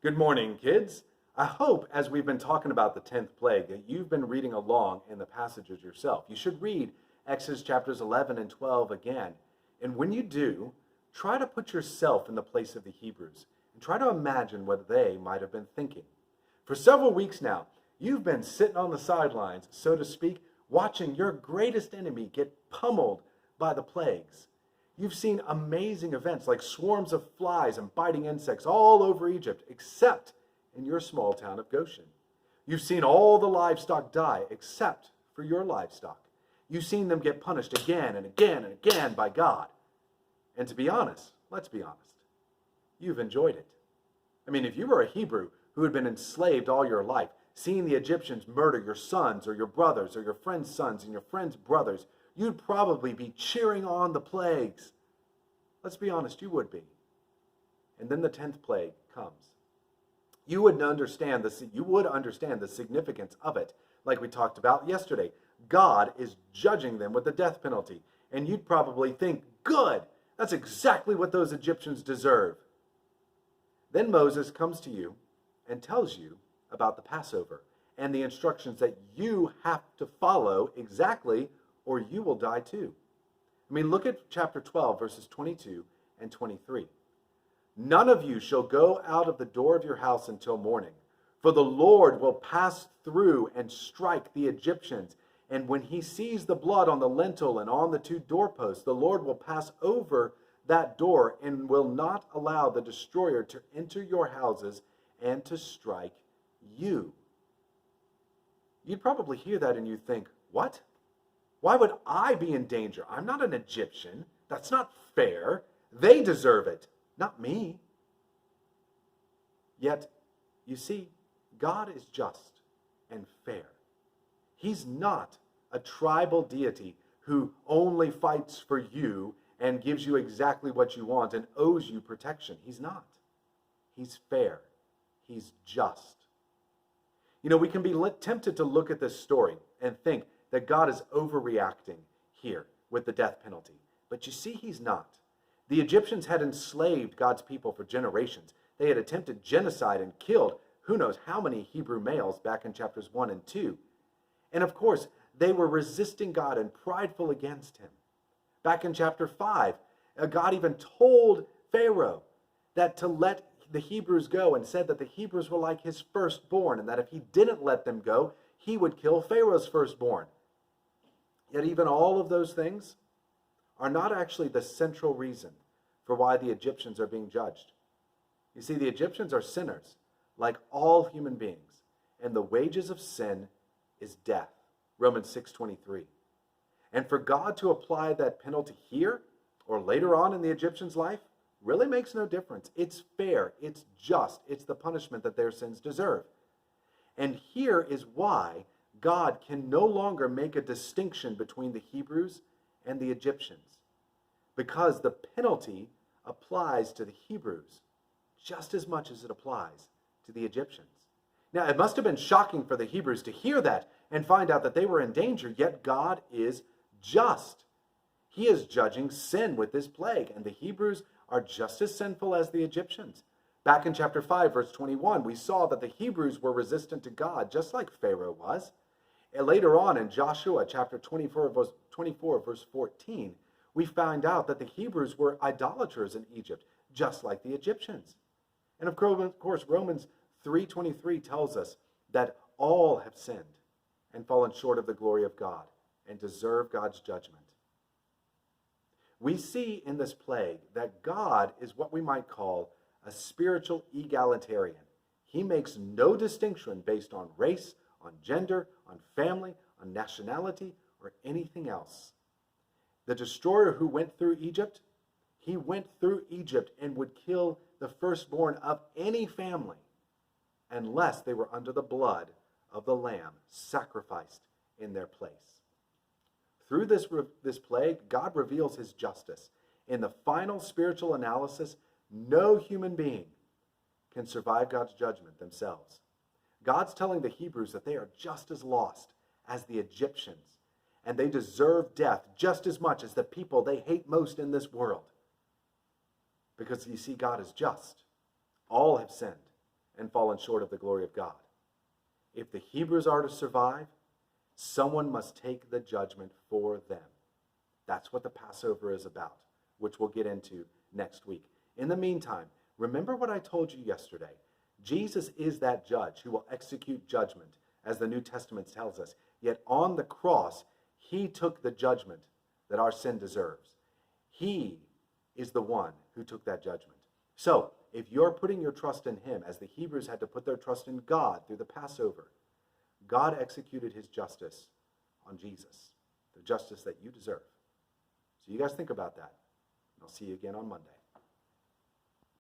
Good morning, kids. I hope as we've been talking about the 10th plague that you've been reading along in the passages yourself. You should read Exodus chapters 11 and 12 again. And when you do, try to put yourself in the place of the Hebrews and try to imagine what they might have been thinking. For several weeks now, you've been sitting on the sidelines, so to speak, watching your greatest enemy get pummeled by the plagues. You've seen amazing events like swarms of flies and biting insects all over Egypt, except in your small town of Goshen. You've seen all the livestock die, except for your livestock. You've seen them get punished again and again and again by God. And to be honest, let's be honest, you've enjoyed it. I mean, if you were a Hebrew who had been enslaved all your life, seeing the Egyptians murder your sons or your brothers or your friends' sons and your friends' brothers, you'd probably be cheering on the plagues. Let's be honest, you would be. And then the 10th plague comes. You would understand the significance of it, like we talked about yesterday. God is judging them with the death penalty. And you'd probably think, good, that's exactly what those Egyptians deserve. Then Moses comes to you and tells you about the Passover and the instructions that you have to follow exactly, or you will die too. I mean, look at chapter 12, verses 22 and 23. None of you shall go out of the door of your house until morning, for the Lord will pass through and strike the Egyptians. And when he sees the blood on the lintel and on the two doorposts, the Lord will pass over that door and will not allow the destroyer to enter your houses and to strike you. You'd probably hear that and you'd think, what? Why would I be in danger? I'm not an Egyptian. That's not fair. They deserve it, not me. Yet, you see, God is just and fair. He's not a tribal deity who only fights for you and gives you exactly what you want and owes you protection. He's not. He's fair. He's just. You know, we can be tempted to look at this story and think that God is overreacting here with the death penalty. But you see, he's not. The Egyptians had enslaved God's people for generations. They had attempted genocide and killed who knows how many Hebrew males back in chapters 1 and 2. And of course, they were resisting God and prideful against him. Back in chapter 5, God even told Pharaoh that to let the Hebrews go and said that the Hebrews were like his firstborn and that if he didn't let them go, he would kill Pharaoh's firstborn. Yet even all of those things are not actually the central reason for why the Egyptians are being judged. You see, the Egyptians are sinners, like all human beings, and the wages of sin is death. Romans 6:23. And for God to apply that penalty here or later on in the Egyptians' life really makes no difference. It's fair, it's just, it's the punishment that their sins deserve. And here is why God can no longer make a distinction between the Hebrews and the Egyptians, because the penalty applies to the Hebrews just as much as it applies to the Egyptians. Now, it must have been shocking for the Hebrews to hear that and find out that they were in danger, yet God is just. He is judging sin with this plague, and the Hebrews are just as sinful as the Egyptians. Back in chapter 5, verse 21, we saw that the Hebrews were resistant to God, just like Pharaoh was. And later on in Joshua chapter 24, verse 14, we find out that the Hebrews were idolaters in Egypt, just like the Egyptians. And of course, Romans 3:23 tells us that all have sinned and fallen short of the glory of God and deserve God's judgment. We see in this plague that God is what we might call a spiritual egalitarian. He makes no distinction based on race, on gender, on family, on nationality, or anything else. The destroyer who went through Egypt, he went through Egypt and would kill the firstborn of any family unless they were under the blood of the lamb sacrificed in their place. Through this plague, God reveals his justice. In the final spiritual analysis, no human being can survive God's judgment themselves. God's telling the Hebrews that they are just as lost as the Egyptians, and they deserve death just as much as the people they hate most in this world. Because you see, God is just. All have sinned and fallen short of the glory of God. If the Hebrews are to survive, someone must take the judgment for them. That's what the Passover is about, which we'll get into next week. In the meantime, remember what I told you yesterday. Jesus is that judge who will execute judgment, as the New Testament tells us. Yet on the cross, he took the judgment that our sin deserves. He is the one who took that judgment. So, if you're putting your trust in him, as the Hebrews had to put their trust in God through the Passover, God executed his justice on Jesus, the justice that you deserve. So you guys think about that. And I'll see you again on Monday.